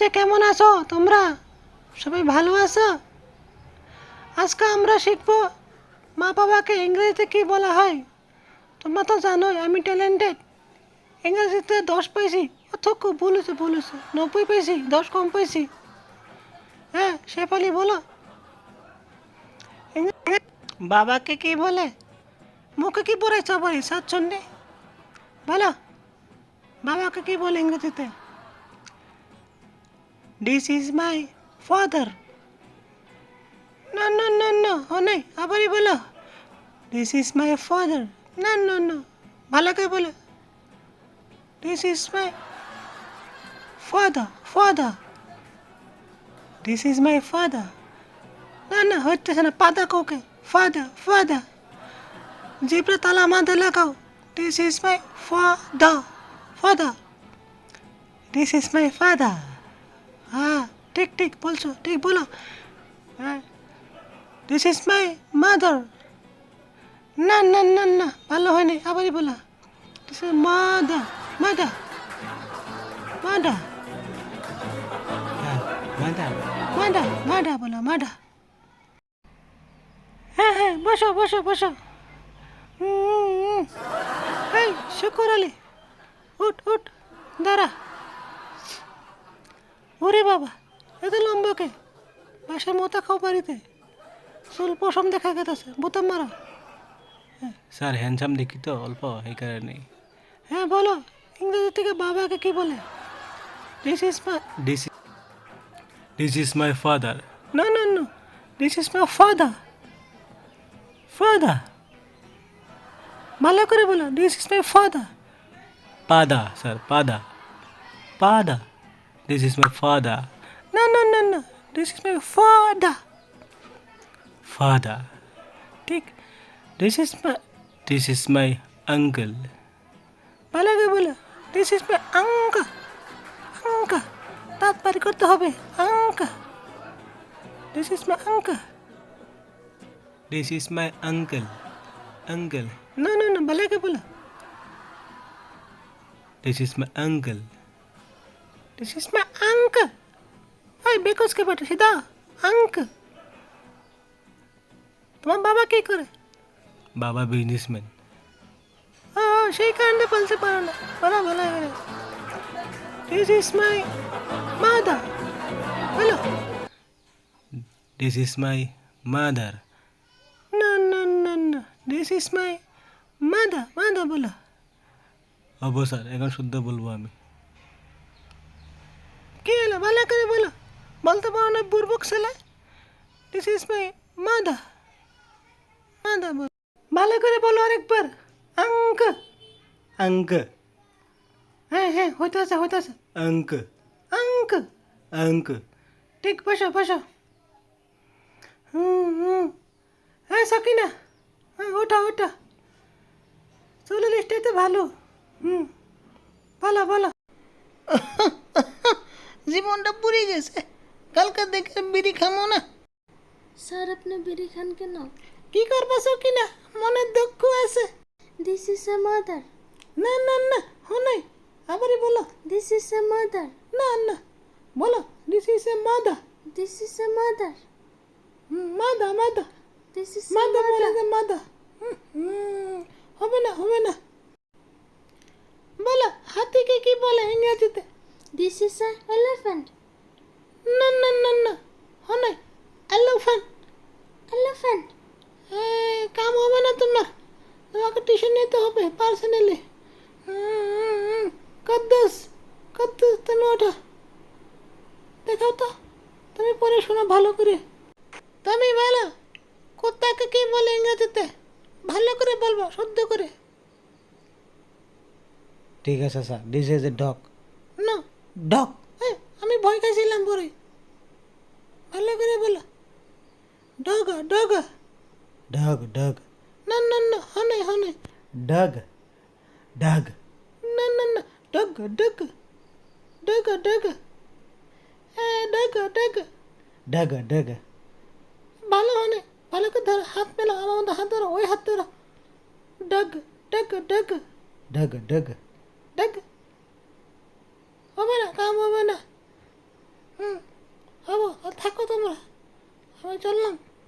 যে কেমন আছো তোমরা? সবাই ভালো আছো? আজকে আমরা শিখব মা বাবাকে ইংরেজিতে কি বলা হয়। তোমরা তো জানোই আমি ট্যালেন্টেড। ইংরেজিতে 10 পেয়েছি। অথক বলেছে 90 পেয়েছি, 10 কম পেয়েছি। হ্যাঁ শেফালি বলো, বাবাকে কি বলে? মুখে কি পড়েছ বলি সাতচন্ডে? বলো বাবাকে কি বলে ইংরেজিতে? This is my father. না না না না নেই, আবারই বলো। This is my father. না না না, ভালো করে বলো। This is my father. This is my father. না না হচ্ছে না, পাদা কোকে ফাদার। জিব্রা তালা মাথা লাগাও। This is my father. This is my father. হ্যাঁ ঠিক বলছো, ঠিক বলো। হ্যাঁ দিস ইজ মাই মাদার। না না না না, ভালো হয়নি, আবারই বলো। This is mother. মাদার বলো, মাদার। হ্যাঁ বসো। এই শুকুর আলী, উঠ দাঁড়া। ওরে বাবা, এত লম্বা কে? বাসায় মোতা খাও বাড়িতে, চুল পশম দেখা গেছে, বোতাম মারা। স্যার হ্যান্ডসাম দেখি তো অল্প, এই কারণে। হ্যাঁ বলো, ইংরেজি থেকে বাবাকে কি বলে? This is my this this is my father. No, this is my father. ভালো করে বলো, this is my father. পাদা স্যার, পাদা। This is my father. No, this is my father. ঠিক, দিস ইজ মাই আঙ্কেল। ভালো করে বলো, this is my uncle. দাঁত বাড়ি করতে হবে, this is my uncle. This is my uncle. No, ভালো করে বলো, this is my uncle. this is my uncle. ওই বেকসকে বটে সিধা uncle. তোমার বাবা কি করে? বাবা বিজনেসম্যান। সেই কারণে বলতে পারো না, ভালো করে। This is my mother. বলো। This is my mother. No, this is my mother. বলো। স্যার এখন শুদ্ধ বলবো আমি। কি হলো, ভালো করে বলো। বলতে পারো না বুর্বক ছেলে। This is my mother. বলো। ভালো করে বলো আরেকবার। আঙ্ক। হ্যাঁ হইতাছে। আঙ্ক। ঠিক, বসো। হ্যাঁ সাকিনা, হ্যাঁ ওটা চুলের স্টাইল তো ভালো। বলো। জীবনটা পুড়ে গেছে, কালকে দেখে বিড়ি খামো না। স্যার আপনি বিড়ি খান কেন? কি করবো সাকিনা, মনের দুঃখ আছে। This is a mother. না নাই, আবারই বলো। This is a mother. না বলো, this is a mother. This is a mother. Mother. This is mother বলে যে মাদার। হবে না। বলো, হাতিকে কি বলে ইংরেজিতে? This is a elephant. না নাই, এলিফ্যান্ট। কাম হবে না তোমাকে টিউশন নিতে হবে পার্সোনালি। কদ্দুস তুমি ওঠো, দেখাও তো, তুমি পড়ে শোনো ভালো করে। তুমি বলো, কুত্তাকে কি বলে ইংরেজিতে? ভালো করে বলবো, শুদ্ধ করে। ঠিক আছে sir, this is a dog. না, ডগ। আমি ভয় খাইছিলাম পরে। ভালো করে বলো, ডগ। না হনে। ডগ। না ডগ। ডগ। ভালো হনে, ভালো করে ধরো, হাত মেলো, আমার মধ্যে হাত ধরো, ওই হাত ধরো। ডগ। ডগ।